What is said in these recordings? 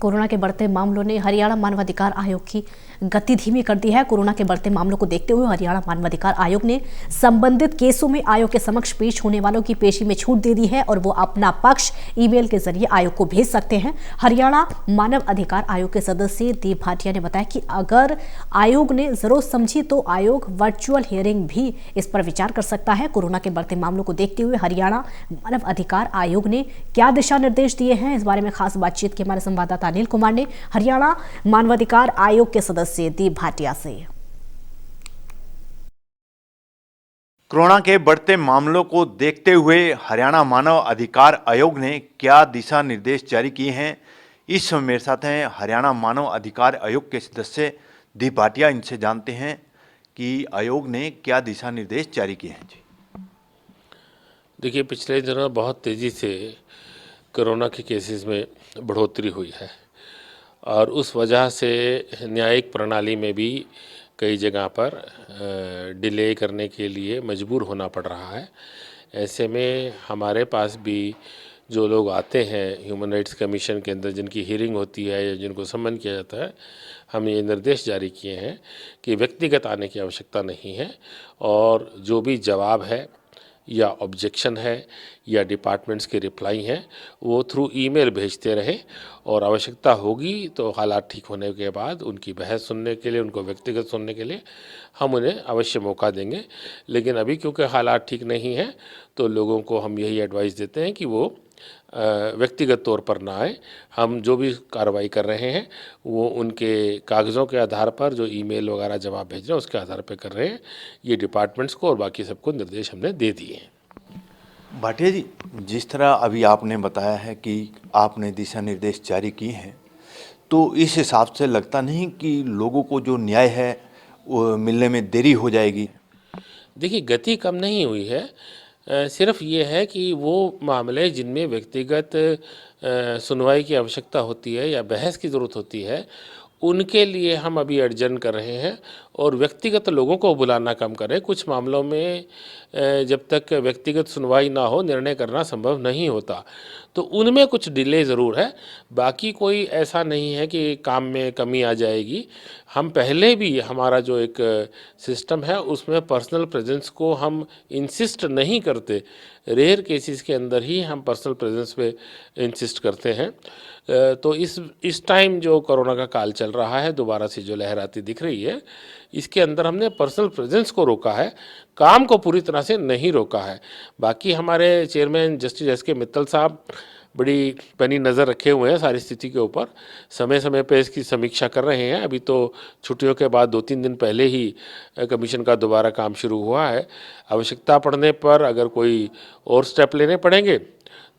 Corona के बढ़ते मामलों ने हरियाणा मानवाधिकार आयोग की गति धीमी कर दी है। कोरोना के बढ़ते मामलों को देखते हुए हरियाणा मानवाधिकार आयोग ने संबंधित केसों में आयोग के समक्ष पेश होने वालों की पेशी में छूट दे दी है और वो अपना पक्ष ईमेल के जरिए आयोग को भेज सकते हैं। हरियाणा मानव अधिकार आयोग के सदस्य दीप भाटिया ने बताया कि अगर आयोग ने जरूरत समझी तो आयोग वर्चुअल हियरिंग भी इस पर विचार कर सकता है। कोरोना के बढ़ते मामलों को देखते हुए हरियाणा मानव अधिकार आयोग ने क्या दिशा निर्देश दिए हैं, इस बारे में खास बातचीत की हमारे संवाददाता अनिल कुमार ने हरियाणा मानवाधिकार आयोग के सदस्य दीप भाटिया से। कोरोना के बढ़ते मामलों को देखते हुए हरियाणा मानव अधिकार आयोग ने क्या दिशा निर्देश जारी किए हैं, इस समय मेरे साथ हैं हरियाणा मानव अधिकार आयोग के सदस्य दीप भाटिया। इनसे जानते हैं कि आयोग ने क्या दिशा निर्देश जारी किए हैं। जी देखिए, पिछले दिनों बहुत तेज़ी से कोरोना के केसेस में बढ़ोतरी हुई है और उस वजह से न्यायिक प्रणाली में भी कई जगह पर डिले करने के लिए मजबूर होना पड़ रहा है। ऐसे में हमारे पास भी जो लोग आते हैं ह्यूमन राइट्स कमीशन के अंदर, जिनकी हियरिंग होती है या जिनको सम्मन किया जाता है, हम ये निर्देश जारी किए हैं कि व्यक्तिगत आने की आवश्यकता नहीं है और जो भी जवाब है या ऑब्जेक्शन है या डिपार्टमेंट्स के रिप्लाई हैं वो थ्रू ईमेल भेजते रहें और आवश्यकता होगी तो हालात ठीक होने के बाद उनकी बहस सुनने के लिए, उनको व्यक्तिगत सुनने के लिए हम उन्हें अवश्य मौका देंगे। लेकिन अभी क्योंकि हालात ठीक नहीं हैं तो लोगों को हम यही एडवाइस देते हैं कि वो व्यक्तिगत तौर पर ना आए। हम जो भी कार्रवाई कर रहे हैं वो उनके कागज़ों के आधार पर, जो ईमेल वगैरह जवाब भेज रहे हैं उसके आधार पर कर रहे हैं। ये डिपार्टमेंट्स को और बाकी सबको निर्देश हमने दे दिए हैं। भाटिया जी, जिस तरह अभी आपने बताया है कि आपने दिशा निर्देश जारी किए हैं, तो इस हिसाब से लगता नहीं कि लोगों को जो न्याय है वो मिलने में देरी हो जाएगी? देखिए, गति कम नहीं हुई है, सिर्फ ये है कि वो मामले जिनमें व्यक्तिगत सुनवाई की आवश्यकता होती है या बहस की ज़रूरत होती है उनके लिए हम अभी अर्जन कर रहे हैं और व्यक्तिगत लोगों को बुलाना कम करें। कुछ मामलों में जब तक व्यक्तिगत सुनवाई ना हो निर्णय करना संभव नहीं होता, तो उनमें कुछ डिले ज़रूर है। बाकी कोई ऐसा नहीं है कि काम में कमी आ जाएगी। हम पहले भी हमारा जो एक सिस्टम है उसमें पर्सनल प्रेजेंस को हम इंसिस्ट नहीं करते, रेयर केसेस के अंदर ही हम पर्सनल प्रेजेंस पे इंसिस्ट करते हैं। तो इस टाइम जो कोरोना का काल चल रहा है, दोबारा से जो लहर आती दिख रही है, इसके अंदर हमने पर्सनल प्रेजेंस को रोका है, काम को पूरी तरह से नहीं रोका है। बाकी हमारे चेयरमैन जस्टिस एस के मित्तल साहब बड़ी पैनी नज़र रखे हुए हैं सारी स्थिति के ऊपर, समय समय पे इसकी समीक्षा कर रहे हैं। अभी तो छुट्टियों के बाद 2-3 दिन पहले ही कमीशन का दोबारा काम शुरू हुआ है। आवश्यकता पड़ने पर अगर कोई और स्टेप लेने पड़ेंगे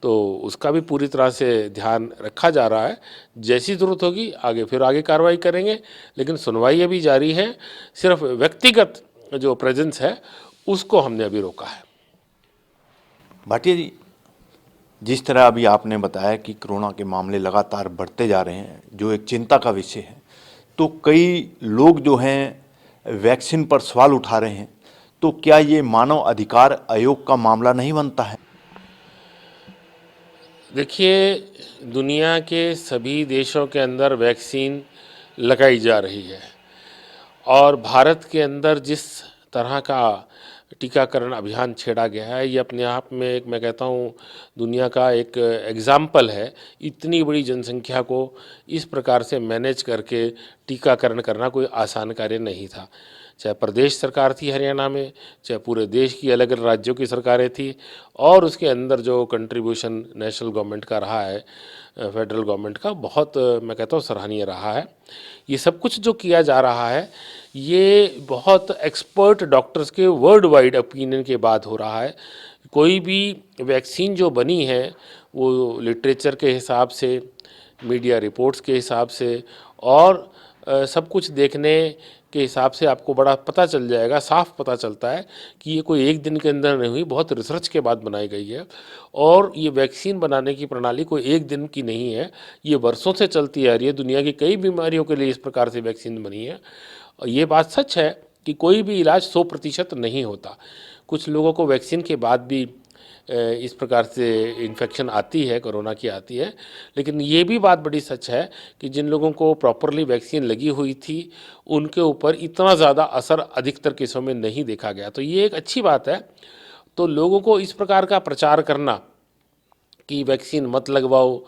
तो उसका भी पूरी तरह से ध्यान रखा जा रहा है। जैसी ज़रूरत होगी आगे कार्रवाई करेंगे, लेकिन सुनवाई अभी जारी है। सिर्फ व्यक्तिगत जो प्रेजेंस है उसको हमने अभी रोका है। भाटिया जी, जिस तरह अभी आपने बताया कि कोरोना के मामले लगातार बढ़ते जा रहे हैं, जो एक चिंता का विषय है, तो कई लोग जो हैं वैक्सीन पर सवाल उठा रहे हैं, तो क्या ये मानव अधिकार आयोग का मामला नहीं बनता है? देखिए, दुनिया के सभी देशों के अंदर वैक्सीन लगाई जा रही है और भारत के अंदर जिस तरह का टीकाकरण अभियान छेड़ा गया है ये अपने आप में एक, मैं कहता हूँ, दुनिया का एक एग्ज़ाम्पल है। इतनी बड़ी जनसंख्या को इस प्रकार से मैनेज करके टीकाकरण करना कोई आसान कार्य नहीं था। चाहे प्रदेश सरकार थी हरियाणा में, चाहे पूरे देश की अलग अलग राज्यों की सरकारें थी और उसके अंदर जो कंट्रीब्यूशन नेशनल गवर्नमेंट का रहा है, फेडरल गवर्नमेंट का, बहुत मैं कहता हूँ सराहनीय रहा है। ये सब कुछ जो किया जा रहा है ये बहुत एक्सपर्ट डॉक्टर्स के वर्ल्ड वाइड ओपिनियन के बाद हो रहा है। कोई भी वैक्सीन जो बनी है वो लिटरेचर के हिसाब से, मीडिया रिपोर्ट्स के हिसाब से और सब कुछ देखने के हिसाब से आपको बड़ा पता चल जाएगा, साफ पता चलता है कि ये कोई एक दिन के अंदर नहीं हुई, बहुत रिसर्च के बाद बनाई गई है। और ये वैक्सीन बनाने की प्रणाली कोई एक दिन की नहीं है, ये वर्षों से चलती आ रही है। दुनिया की कई बीमारियों के लिए इस प्रकार से वैक्सीन बनी है। और ये बात सच है कि कोई भी इलाज 100% नहीं होता। कुछ लोगों को वैक्सीन के बाद भी इस प्रकार से इन्फेक्शन आती है, कोरोना की आती है। लेकिन ये भी बात बड़ी सच है कि जिन लोगों को प्रॉपरली वैक्सीन लगी हुई थी उनके ऊपर इतना ज़्यादा असर अधिकतर केसों में नहीं देखा गया, तो ये एक अच्छी बात है। तो लोगों को इस प्रकार का प्रचार करना कि वैक्सीन मत लगवाओ,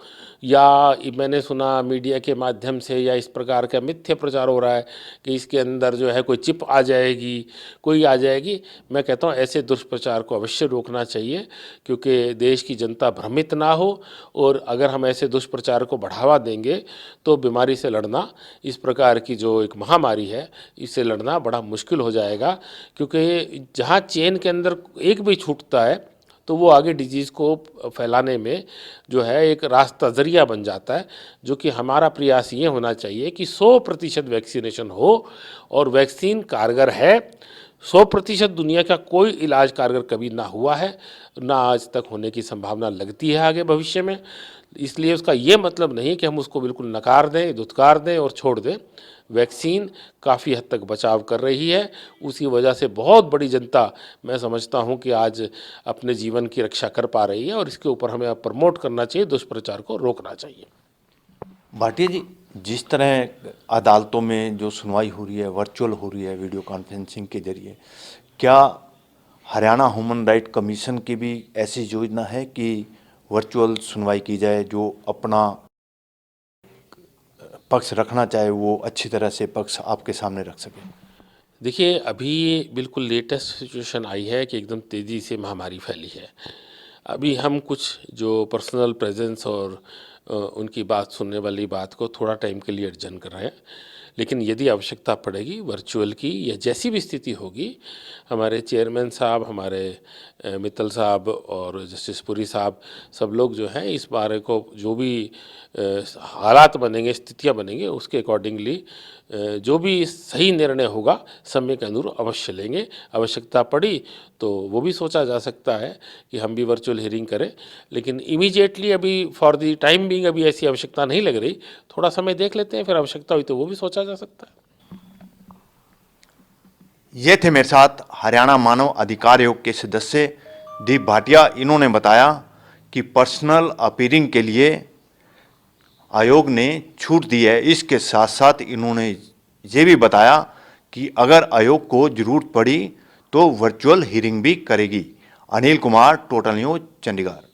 या मैंने सुना मीडिया के माध्यम से या इस प्रकार का मिथ्या प्रचार हो रहा है कि इसके अंदर जो है कोई चिप आ जाएगी, कोई आ जाएगी। मैं कहता हूँ ऐसे दुष्प्रचार को अवश्य रोकना चाहिए, क्योंकि देश की जनता भ्रमित ना हो। और अगर हम ऐसे दुष्प्रचार को बढ़ावा देंगे तो बीमारी से लड़ना, इस प्रकार की जो एक महामारी है, इससे लड़ना बड़ा मुश्किल हो जाएगा। क्योंकि जहाँ चेन के अंदर एक भी छूटता है तो वो आगे डिजीज़ को फैलाने में जो है एक रास्ता ज़रिया बन जाता है। जो कि हमारा प्रयास ये होना चाहिए कि 100% वैक्सीनेशन हो, और वैक्सीन कारगर है। 100% दुनिया का कोई इलाज कारगर कभी ना हुआ है, ना आज तक होने की संभावना लगती है आगे भविष्य में। इसलिए उसका ये मतलब नहीं कि हम उसको बिल्कुल नकार दें, धुतकार दें और छोड़ दें। वैक्सीन काफ़ी हद तक बचाव कर रही है, उसी वजह से बहुत बड़ी जनता, मैं समझता हूं कि आज अपने जीवन की रक्षा कर पा रही है, और इसके ऊपर हमें प्रमोट करना चाहिए, दुष्प्रचार को रोकना चाहिए। भाटिया जी, जिस तरह अदालतों में जो सुनवाई हो रही है, वर्चुअल हो रही है, वीडियो कॉन्फ्रेंसिंग के जरिए, क्या हरियाणा ह्यूमन राइट कमीशन की भी ऐसी योजना है कि वर्चुअल सुनवाई की जाए, जो अपना पक्ष रखना चाहे वो अच्छी तरह से पक्ष आपके सामने रख सके? देखिए, अभी बिल्कुल लेटेस्ट सिचुएशन आई है कि एकदम तेज़ी से महामारी फैली है। अभी हम कुछ जो पर्सनल प्रेजेंस और उनकी बात सुनने वाली बात को थोड़ा टाइम के लिए एडजस्ट कर रहे हैं। लेकिन यदि आवश्यकता पड़ेगी वर्चुअल की, या जैसी भी स्थिति होगी, हमारे चेयरमैन साहब, हमारे मित्तल साहब और जस्टिस पुरी साहब, सब लोग जो हैं इस बारे को, जो भी हालात बनेंगे, स्थितियां बनेंगे, उसके अकॉर्डिंगली जो भी सही निर्णय होगा समय के अनुरूप अवश्य लेंगे। आवश्यकता पड़ी तो वो भी सोचा जा सकता है कि हम भी वर्चुअल हियरिंग करें, लेकिन इमीडिएटली अभी फॉर द टाइम बीइंग अभी ऐसी आवश्यकता नहीं लग रही। थोड़ा समय देख लेते हैं, फिर आवश्यकता हुई तो वो भी सोचा जा सकता है। ये थे मेरे साथ हरियाणा मानव अधिकार आयोग के सदस्य दीप भाटिया। इन्होंने बताया कि पर्सनल अपीयरिंग के लिए आयोग ने छूट दी है। इसके साथ साथ इन्होंने ये भी बताया कि अगर आयोग को जरूरत पड़ी तो वर्चुअल हियरिंग भी करेगी। Anil Kumar, total news, Chandigarh.